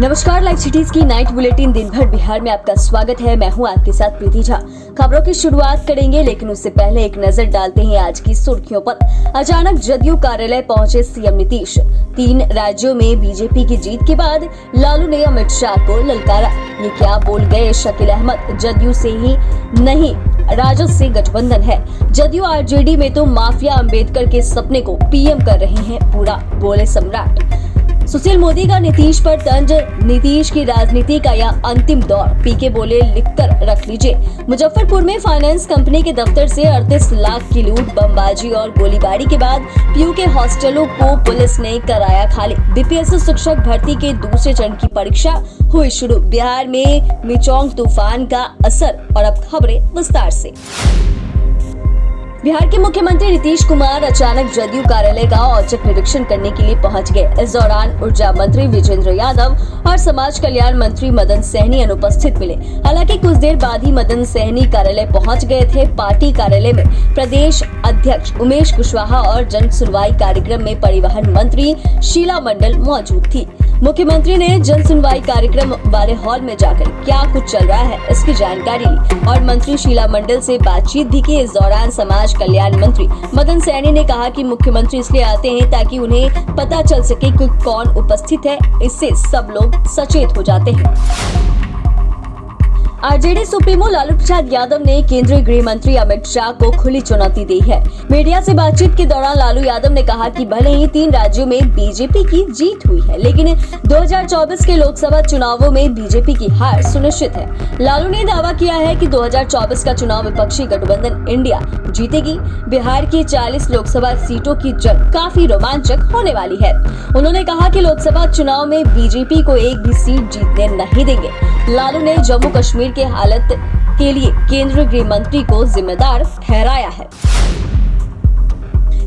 नमस्कार, live cities की night bulletin दिन भर बिहार में आपका स्वागत है। मैं हूं आपके साथ प्रीति झा। खबरों की शुरुआत करेंगे, लेकिन उससे पहले एक नजर डालते हैं आज की सुर्खियों पर। अचानक जदयू कार्यालय पहुंचे सीएम नीतीश। 3 राज्यों में बीजेपी की जीत के बाद लालू ने अमित शाह को ललकारा। ये क्या बोल गए शकील अहमद, जदयू से ही नहीं राजद से गठबंधन है। जदयू आरजेडी में तो माफिया अंबेडकर के सपने को पीएम कर रहे हैं पूरा, बोले सम्राट। सुशील मोदी का नीतीश पर तंज, नीतीश की राजनीति का यह अंतिम दौर। पीके बोले लिखकर रख लीजिए। मुजफ्फरपुर में फाइनेंस कंपनी के दफ्तर से 38 लाख की लूट, बमबाजी और गोलीबारी के बाद पीयू के हॉस्टलों को पुलिस ने कराया खाली। बीपीएससी शिक्षक भर्ती के दूसरे चरण की परीक्षा हुई शुरू। बिहार में मिचोंग तूफान का असर, और अब खबरें विस्तार से। बिहार के मुख्यमंत्री नीतीश कुमार अचानक जदयू कार्यालय का औचक निरीक्षण करने के लिए पहुंच गए। इस दौरान ऊर्जा मंत्री विजेंद्र यादव और समाज कल्याण मंत्री मदन सहनी अनुपस्थित मिले। हालांकि कुछ देर बाद ही मदन सहनी कार्यालय पहुंच गए थे। पार्टी कार्यालय में प्रदेश अध्यक्ष उमेश कुशवाहा और जन सुनवाई कार्यक्रम में परिवहन मंत्री शीला मंडल मौजूद थी। मुख्यमंत्री ने जन सुनवाई कार्यक्रम वाले हॉल में जाकर क्या कुछ चल रहा है इसकी जानकारी ली और मंत्री शीला मंडल से बातचीत भी की। इस दौरान समाज कल्याण मंत्री मदन सहनी ने कहा कि मुख्यमंत्री इसलिए आते हैं ताकि उन्हें पता चल सके कि कौन उपस्थित है, इससे सब लोग सचेत हो जाते हैं। आरजेडी सुप्रीमो लालू प्रसाद यादव ने केंद्रीय गृह मंत्री अमित शाह को खुली चुनौती दी है। मीडिया से बातचीत के दौरान लालू यादव ने कहा कि भले ही 3 राज्यों में बीजेपी की जीत हुई है, लेकिन 2024 के लोकसभा चुनावों में बीजेपी की हार सुनिश्चित है। लालू ने दावा किया है कि 2024 का चुनाव विपक्षी गठबंधन इंडिया जीतेगी। बिहार की 40 लोकसभा सीटों की जंग काफी रोमांचक होने वाली है। उन्होंने कहा कि लोकसभा चुनाव में बीजेपी को एक भी सीट जीतने नहीं देंगे। लालू ने जम्मू कश्मीर के हालत के लिए केंद्रीय गृह मंत्री को जिम्मेदार ठहराया है।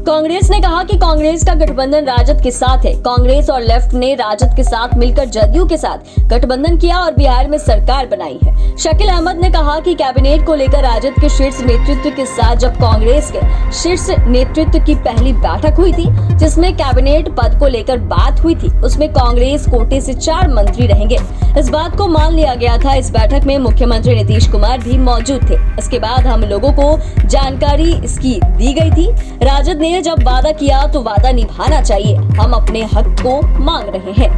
कांग्रेस ने कहा कि कांग्रेस का गठबंधन राजद के साथ है। कांग्रेस और लेफ्ट ने राजद के साथ मिलकर जदयू के साथ गठबंधन किया और बिहार में सरकार बनाई है। शकील अहमद ने कहा कि कैबिनेट को लेकर राजद के शीर्ष नेतृत्व के साथ जब कांग्रेस के शीर्ष नेतृत्व की पहली बैठक हुई थी, जिसमें कैबिनेट पद को लेकर बात हुई थी, उसमें कांग्रेस कोटे से 4 मंत्री रहेंगे। इस बात को मान लिया गया था। इस बैठक में मुख्यमंत्री नीतीश कुमार भी मौजूद थे। इसके बाद हम लोगों को जानकारी इसकी दी गई थी। राजद ने जब वादा किया तो वादा निभाना चाहिए। हम अपने हक को मांग रहे हैं।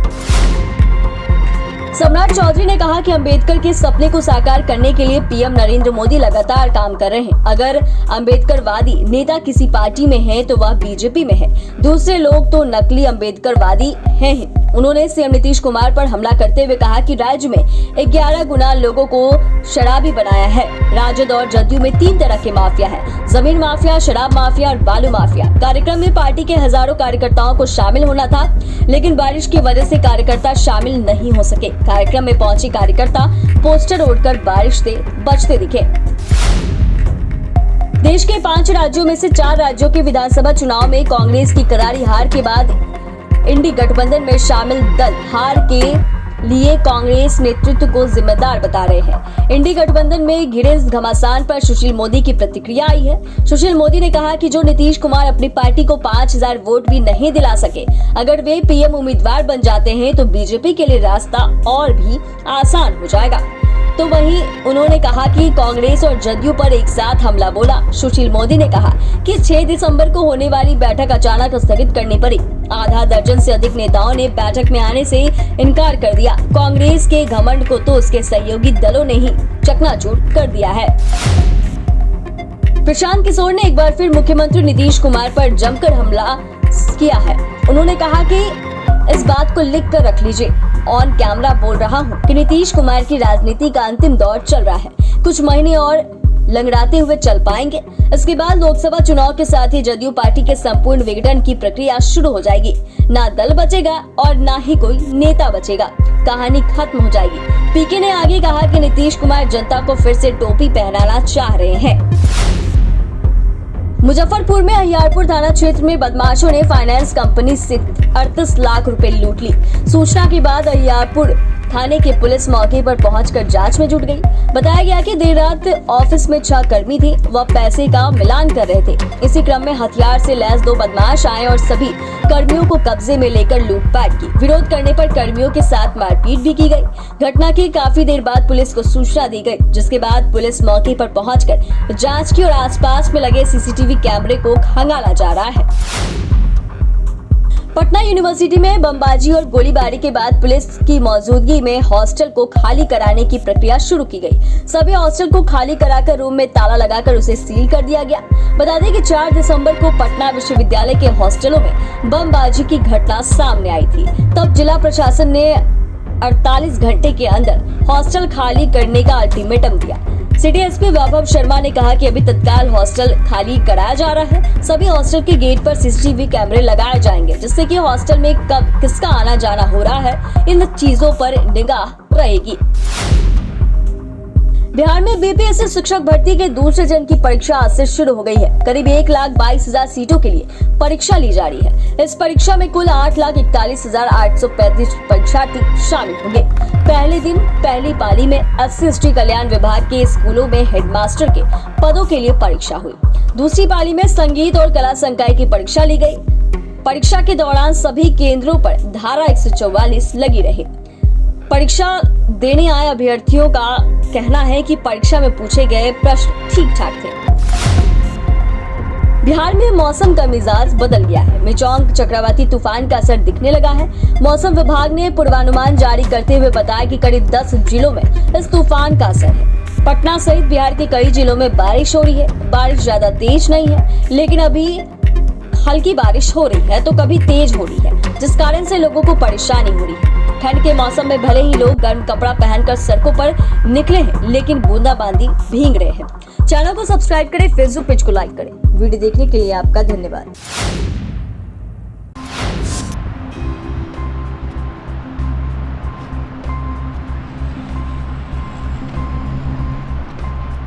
सम्राट चौधरी ने कहा कि अंबेडकर के सपने को साकार करने के लिए पीएम नरेंद्र मोदी लगातार काम कर रहे हैं। अगर अंबेडकरवादी नेता किसी पार्टी में है तो वह बीजेपी में है। दूसरे लोग तो नकली अंबेडकरवादी हैं। उन्होंने सीएम नीतीश कुमार पर हमला करते हुए कहा कि राज्य में 11 गुना लोगों को शराबी बनाया है। राजद और जदयू में 3 तरह के माफिया है, जमीन माफिया, शराब माफिया और बालू माफिया। कार्यक्रम में पार्टी के हजारों कार्यकर्ताओं को शामिल होना था, लेकिन बारिश की वजह से कार्यकर्ता शामिल नहीं हो सके। कार्यक्रम में पहुंचे कार्यकर्ता पोस्टर ओढ़कर बारिश से बचते दिखे। देश के 5 राज्यों में से 4 राज्यों के विधानसभा चुनाव में कांग्रेस की करारी हार के बाद इंडी गठबंधन में शामिल दल हार के लिए कांग्रेस नेतृत्व को जिम्मेदार बता रहे हैं। इंडी गठबंधन में घिरे घमासान पर सुशील मोदी की प्रतिक्रिया आई है। सुशील मोदी ने कहा कि जो नीतीश कुमार अपनी पार्टी को 5000 वोट भी नहीं दिला सके, अगर वे पीएम उम्मीदवार बन जाते हैं तो बीजेपी के लिए रास्ता और भी आसान हो जाएगा। तो वहीं उन्होंने कहा कि कांग्रेस और जदयू पर एक साथ हमला बोला। सुशील मोदी ने कहा कि 6 दिसंबर को होने वाली बैठक अचानक स्थगित करनी पड़ी। आधा दर्जन से अधिक नेताओं ने बैठक में आने से इनकार कर दिया। कांग्रेस के घमंड को तो उसके सहयोगी दलों ने ही चकनाचूर कर दिया है। प्रशांत किशोर ने एक बार फिर मुख्यमंत्री नीतीश कुमार पर जमकर हमला किया है। उन्होंने कहा कि इस बात को लिख कर रख लीजिए, ऑन कैमरा बोल रहा हूँ कि नीतीश कुमार की राजनीति का अंतिम दौर चल रहा है। कुछ महीने और लंगड़ाते हुए चल पाएंगे। इसके बाद लोकसभा चुनाव के साथ ही जदयू पार्टी के संपूर्ण विघटन की प्रक्रिया शुरू हो जाएगी। ना दल बचेगा और ना ही कोई नेता बचेगा। कहानी खत्म हो जाएगी। पीके ने आगे कहा कि नीतीश कुमार जनता को फिर से टोपी पहनाना चाह रहे हैं। मुजफ्फरपुर में अहियारपुर थाना क्षेत्र में बदमाशों ने फाइनेंस कंपनी से 38 लाख रुपए लूट ली। सूचना के बाद अहियारपुर थाने की पुलिस मौके पर पहुंचकर जांच में जुट गई। बताया गया कि देर रात ऑफिस में 6 कर्मी थे, वह पैसे का मिलान कर रहे थे। इसी क्रम में हथियार से लैस 2 बदमाश आए और सभी कर्मियों को कब्जे में लेकर लूटपाट की। विरोध करने पर कर्मियों के साथ मारपीट भी की गई। घटना की काफी देर बाद पुलिस को सूचना दी गई, जिसके बाद पुलिस मौके पर पहुंचकर जांच की और आसपास में लगे सीसीटीवी कैमरे को खंगाला जा रहा है। पटना यूनिवर्सिटी में बमबाजी और गोलीबारी के बाद पुलिस की मौजूदगी में हॉस्टल को खाली कराने की प्रक्रिया शुरू की गई। सभी हॉस्टल को खाली कराकर रूम में ताला लगाकर उसे सील कर दिया गया। बता दें कि 4 दिसंबर को पटना विश्वविद्यालय के हॉस्टलों में बमबाजी की घटना सामने आई थी। तब जिला प्रशासन ने 48 घंटे के अंदर हॉस्टल खाली करने का अल्टीमेटम दिया। सिटी एसपी वैभव शर्मा ने कहा कि अभी तत्काल हॉस्टल खाली कराया जा रहा है। सभी हॉस्टल के गेट पर सीसीटीवी कैमरे लगाए जाएंगे, जिससे कि हॉस्टल में कब किसका आना जाना हो रहा है, इन चीजों पर निगाह रहेगी। बिहार में बीपीएससी शिक्षक भर्ती के दूसरे चरण की परीक्षा आज से शुरू हो गई है। करीब 1,22,000 सीटों के लिए परीक्षा ली जा रही है। इस परीक्षा में कुल 8,41,835 परीक्षार्थी शामिल होंगे। पहले दिन पहली पाली में SC/ST कल्याण विभाग के स्कूलों में हेडमास्टर के पदों के लिए परीक्षा हुई। दूसरी पाली में संगीत और कला संकाय की परीक्षा ली गई। परीक्षा के दौरान सभी केंद्रों पर धारा 144 लगी रही। परीक्षा देने आए अभ्यर्थियों का कहना है कि परीक्षा में पूछे गए प्रश्न ठीक ठाक थे। बिहार में मौसम का मिजाज बदल गया है। मिचोंग चक्रवाती तूफान का असर दिखने लगा है। मौसम विभाग ने पूर्वानुमान जारी करते हुए बताया कि करीब 10 जिलों में इस तूफान का असर है। पटना सहित बिहार के कई जिलों में बारिश हो रही है। बारिश ज्यादा तेज नहीं है, लेकिन अभी हल्की बारिश हो रही है तो कभी तेज हो रही है, जिस कारण से लोगों को परेशानी हो रही है। ठंड के मौसम में भले ही लोग गर्म कपड़ा पहनकर सड़कों पर निकले हैं, लेकिन बूंदाबांदी भीग रहे हैं। चैनल को सब्सक्राइब करें, फेसबुक पेज को लाइक करें। वीडियो देखने के लिए आपका धन्यवाद।